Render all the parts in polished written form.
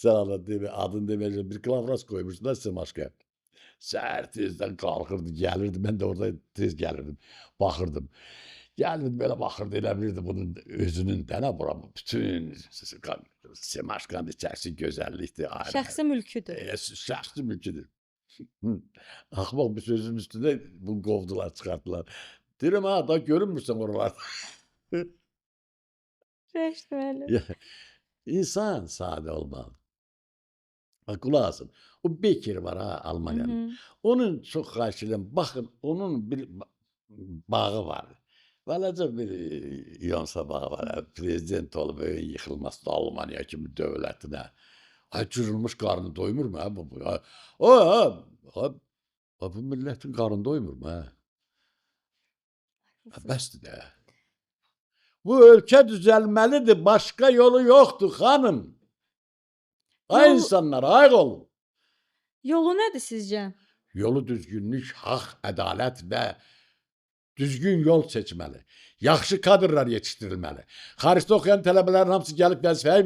Sən adını deməyəcəm, bir klavras qoymuşdular Semaşka. Səhər tezdən qalxırdı, gəlirdi. Mən də orada tez gəlirdim, baxırdım. Gəlirdi belə baxırdı, elə bilirdi bunun özünün də nə bura bütün Semaşkanın içərisi gözəllikdir. Şəxsi mülküdür. Şəxsi mülküdür. Axmaq bir sözün üstündə bunu qovdular, çıxartdılar. Deyirəm ha, da görünmürsən oralarda. Rəşid müəllim. İnsan sadə olmalı. Bax, qulaq asın. O Beker var ha, Almaniyanın. Onun çox xahiş edirəm, baxın, onun bir bağı var. Balaca bir Yonsa bağı var. Prezident olub, yıxılması Almaniya kimi dövlətinə. Ay, cırılmış qarnı doymur mu? Bu millətin qarnı doymur mu? Bəsdir də. Bu ölkə düzəlməlidir, başqa yolu yoxdur, xanım. Ay insanlar, ayıq olun. Yolu nədir sizcə? Yolu düzgünlük, haqq, ədalət və düzgün yol seçməli. Yaxşı kadrlar yetişdirilməli. Xaricdə oxuyan tələbələrin hamısı gəlib vəzifəyə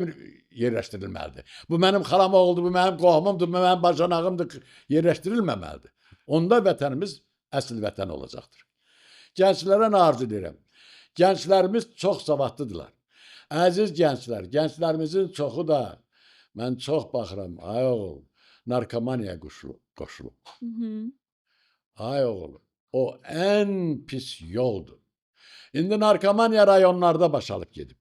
yerləşdirilməlidir. Bu mənim xalam oğuldur, bu mənim qohumumdur, bu mənim bacanağımdır, yerləşdirilməməlidir. Onda vətənimiz əsl vətən olacaqdır. Gənclərə arzu edirəm. Gənclərimiz çox savadlıdırlar. Əziz gənclər, gənclərimizin çoxu da, mən çox baxıram, ay oğul, narkomaniyaya qoşulub. Ay oğul, o ən pis yoldur. İndi narkomaniya rayonlarda başalıb gedib.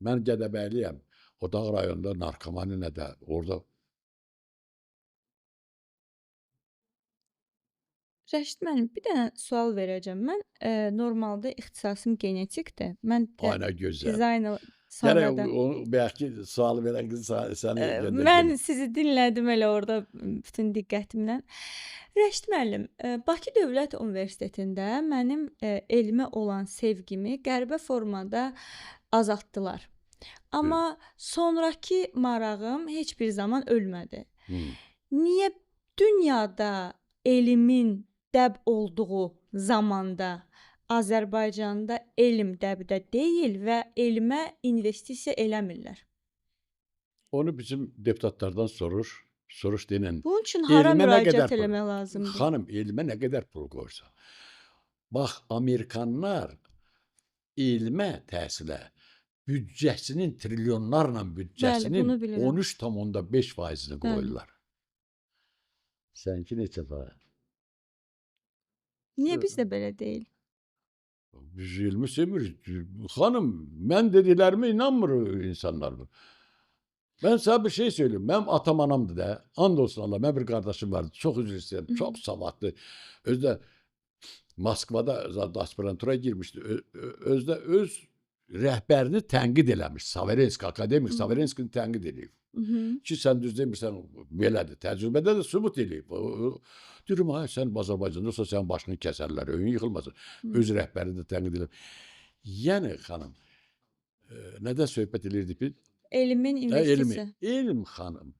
Mən Gədəbəyliyəm. O dağ rayonunda narkomaniya nədə, orada. Rəşid müəllim, bir dənə sual verəcəm. Mən normalda ixtisasım genetikdir. Mən Ay, nə gözəl. dizayn Gərək bəlkə sualı verən qız səni göndərəcək. Mən sizi dinlədim elə orada bütün diqqətimlə. Rəşid müəllim, Bakı Dövlət Universitetində mənim elmə olan sevgimi qəribə formada azaltdılar. Amma sonrakı marağım heç bir zaman ölmədi. Niyə dünyada elmin dəb olduğu zamanda Azərbaycanda elm dəbdə deyil və elmə investisiya eləmirlər? Onu bizim deputatlardan soruş denən. Bunun üçün hara müraciət eləmək lazımdır? Xanım, elmə nə qədər pul qoysa. Bax, Amerikanlar elmə, təhsilə büdcəsinin, trilyonlarla büdcəsinin 13,5%-ni qoyurlar. Sənki neçə faiz? Niyə bizdə belə deyil? Biz elmi sevmirik. Xanım, mən dediklərimə inanmır insanlar. Mən sənə bir şey söyleyeyim. Mənim atam anamdır da. And olsun Allah. Mən bir qardaşım vardı. Çox üzr istəyirəm. Çox savadlı. Özdə Moskvada aspirantura girmişdi. Özdə öz rəhbərini tənqid eləmiş. Saverensk, akademik Saverenskini tənqid eləyib. Ki, sən düz demirsən, belədir. Təcrübədə də sübut eləyib. Deyirəm, sən Azərbaycanda olsa sənin başını kəsərlər, öyün yıxılmasın. Öz rəhbərini də tənqid eləyib. Yəni, xanım, nədən söhbət eləyirdik biz? Elmin investisiya. Elm, xanım.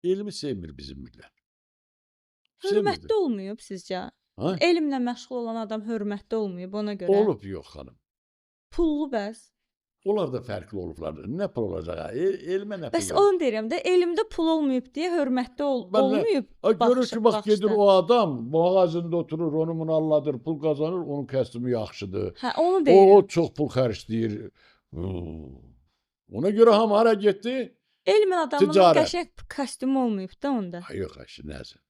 Elmi sevmir bizim millət. Hörmətli olmayıb sizcə? Elmlə məşğul olan adam hörmətli olmayıb ona görə? Olub, yox, xanım. Pullu bəs? Onlar da fərqli olublar. Nə pul olacaq? Elmə nə pul? Bəs onu deyirəm də, elmdə pul olmayıb deyə hörmətli olmayıb. Görür ki, bax, gedir o adam, mağazında oturur, onu munalladır, pul qazanır, onun kəstimi yaxşıdır. Hə, onu deyirəm. O çox pul xərcləyir. Ona görə hamı hara getdi? Elmin adamının qəşəng kostyumu olmayıb da onda. Yox, əşi, nəsə.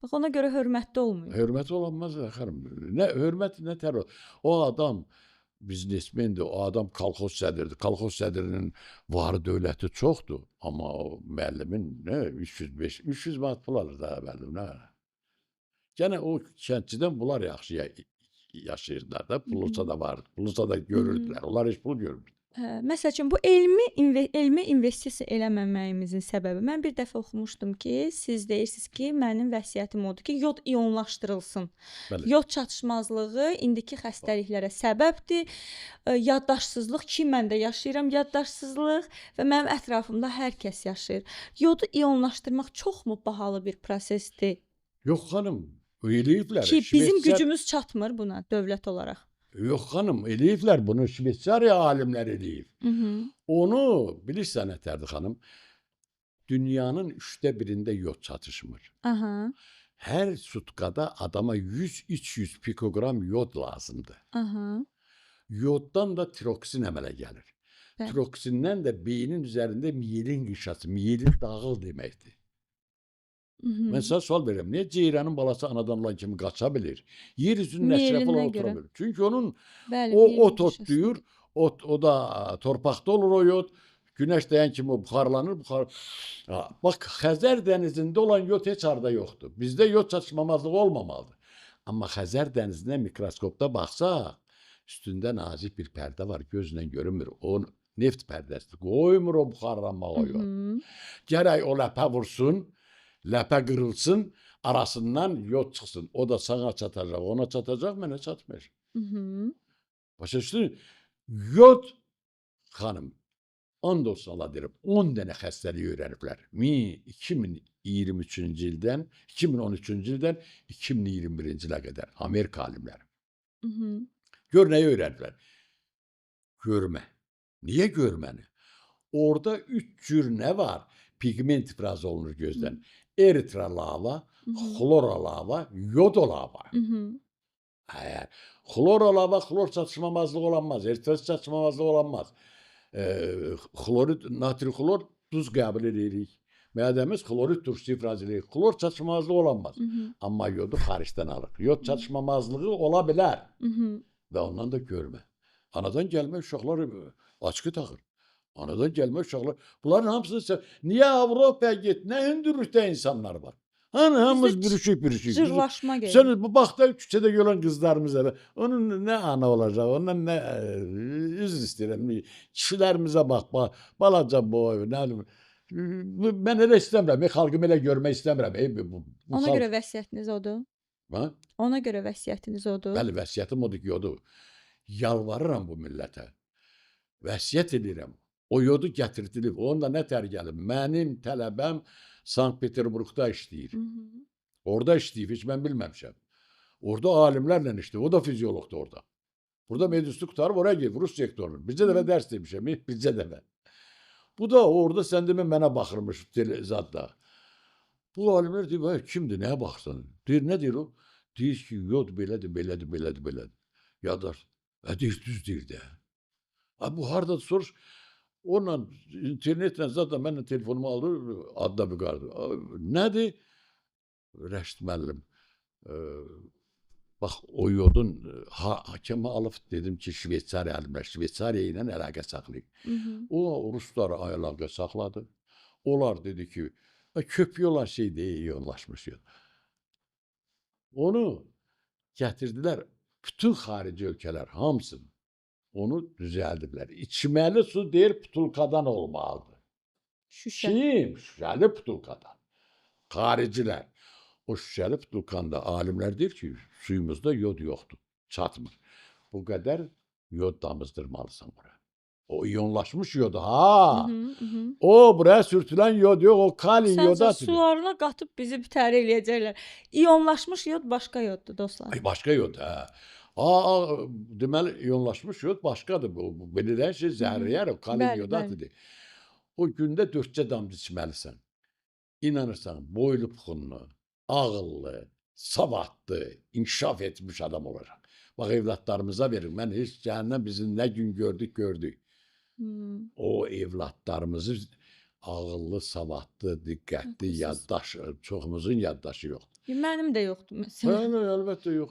Bax, ona görə hörmətli olmayıb. Hörmət olanmaz, xanım. Hörmət nə tər o? O adam biznesmendir, o adam kolxoz sədridir. Kolxoz sədrinin varı dövləti çoxdur. Amma o müəllimin 300 manat pul alır da müəllim. Yəni o kəndçidən bunlar yaxşı yaşayırlar da. Pulusa da var. Pulusa da görürdülər. Onlar heç pul görmür. Məsəl üçün, bu elmə investisiya eləməməyimizin səbəbi, mən bir dəfə oxumuşdum ki, siz deyirsiniz ki, mənim vəsiyyətim odur ki, yod iyonlaşdırılsın. Yod çatışmazlığı indiki xəstəliklərə səbəbdir. Yaddaşsızlıq ki, mən də yaşayıram yaddaşsızlıq və mənim ətrafımda hər kəs yaşayır. Yodu iyonlaşdırmaq çoxmu bahalı bir prosesdir? Yox, xanım, eləyiblər. Ki, bizim gücümüz çatmır buna dövlət olaraq. Yox xanım, eləyiblər bunu, Şveysariya alimləri eləyib. Onu bilirsən nətərdir xanım? Dünyanın 1/3-də yod çatışmır. Aha. Hər sutkada adama 100-300 pikoqram yod lazımdır. Aha. Yoddan da tiroksin əmələ gəlir. Bəli. Tiroksindən də beynin üzərində miyelin qışası, miyelin dağıl deməkdir. Mən sənə sual verirəm, niyə ceyranın balası anadan olan kimi qaça bilir? Yer üzünün əşrəfi Miyelinə olan otura görə. bilir. Çünki onun Bəli, o miyelin ot qışası. otlayır, o da torpaqda olur o yod. Günəş dəyən kimi o buxarlanır, Bax, Xəzər dənizində olan yod heç harda yoxdur. Bizdə yod çatışmamazlığı olmamalıdır. Amma Xəzər dənizinə mikroskopda baxsaq, üstündə nazik bir pərdə var, gözlə görünmür. O neft pərdəsidir. Qoymur o buxarlanmağa yod. Gərək o ləpə vursun, ləpə qırılsın, arasından yod çıxsın. O da sana çatacaq, ona çatacaq, mənə çatmır. Başa düşdün? Yod xanım, and olsun Allah deyirəm, 10 dənə xəstəliyi öyrəniblər. 2023-cü ildən, 2013-cü ildən 2021-ci ilə qədər Amerika alimləri. Gör nəyi öyrəniblər? Görmə. Niyə görməni? Orada 3 cür nə var? Pigment ifraz olunur gözdən. Eritralava, xloralava, yodolava. Əgər xloralava, xlor çatışmamazlığı olanmaz. Eritrosit çatışmamazlığı olanmaz. Xlorid, natri xlor duz qəbul edirik. Mədəmiz xlorid turşusu ifraz edirik. Xlor çatışmamazlığı olanmaz. Amma yodu xaricdən alır. Yod çatışmamazlığı ola bilər. Və ondan da görmə. Anadan gəlmə uşaqlar açqı taxır. Anadan gəlmə uşaqlar. Bunların hamısını niyə Avropaya get? Nə hündürlükdə insanlar var? Hani hamımız bürüşük. Cırlaşma gedir. Sen bak da küçede gören kızlarımıza onun ne ana olacak, ondan ne üzr istəyirəm. Kişilərimizə bax, balaca boy, nə bilim. Mən elə istəmirəm, xalqımı elə görmək istəmirəm. Ona görə vəsiyyətiniz odur? Ha? Ona görə vəsiyyətiniz odur? Bəli, vəsiyyətim odur ki, odur. Yalvarıram bu millətə. Vəsiyyət edirəm. O yodu gətirdilib. Onda nə tər gəlib? Mənim tələbəm Sankt-Peterburqda işləyir. Orada işləyib, heç mən bilməmişəm. Orada alimlərlə işləyir. O da fiziologdur orada. Burada mediusluq qutarıb oraya gedir, Rus sektorunun. Bircə dəfə dərs demişəm, bircə dəfə. Bu da orada sən demə mənə baxırmış zadda. Bu alimlər deyir, kimdir, nəyə baxsan? Deyir, nə deyir o? Deyir ki, yod belədir. Yadar, deyir, düz deyir də. Bu harada soruş? Onunla, internetlə zaten mənlə telefonumu aldı, adda bir qardı. Nədir? Rəşid müəllim, bax, o yodun hakimi alıb dedim ki, Şveysariya alimlər, Şveysariya ilə əlaqə saxlayıb. O, Ruslar əlaqə saxladı. Onlar dedi ki, köpüyü olan şey deyil, yoğunlaşmış yod. Onu gətirdilər, bütün xarici ölkələr, hamısını. Onu düzəldiblər. İçməli su deyir, putulkadan olmalıdır. Şüşə. Kim? Şüşəli putulkadan. Xaricilər. O şüşəli putulkanda alimlər deyir ki, suyumuzda yod yoxdur, çatmır. Bu qədər yod damızdırmalısan bura. O iyonlaşmış yodu, ha. O buraya sürtülən yod yox, o kali yoda. Səncə sularına qatıb bizi bitər eləyəcəklər. İyonlaşmış yod başqa yoddur, dostlar. Ay, başqa yod, hə. Deməli, iyonlaşmış yod başqadır. Belə də şey zəhərləyər, kalin yodatıdır. O gündə 4 damcı içməlisən. İnanırsan, boylu puxunlu, ağıllı, savadlı, inkişaf etmiş adam olacaq. Bax, evlatlarımıza verin. Mən heç cəhənnəm bizim nə gün gördük. O evlatlarımızı ağıllı, savadlı, diqqətli, yaddaş, çoxumuzun yaddaşı yoxdur. Mənim də yoxdur, məsələn. Əlbəttə yoxdur.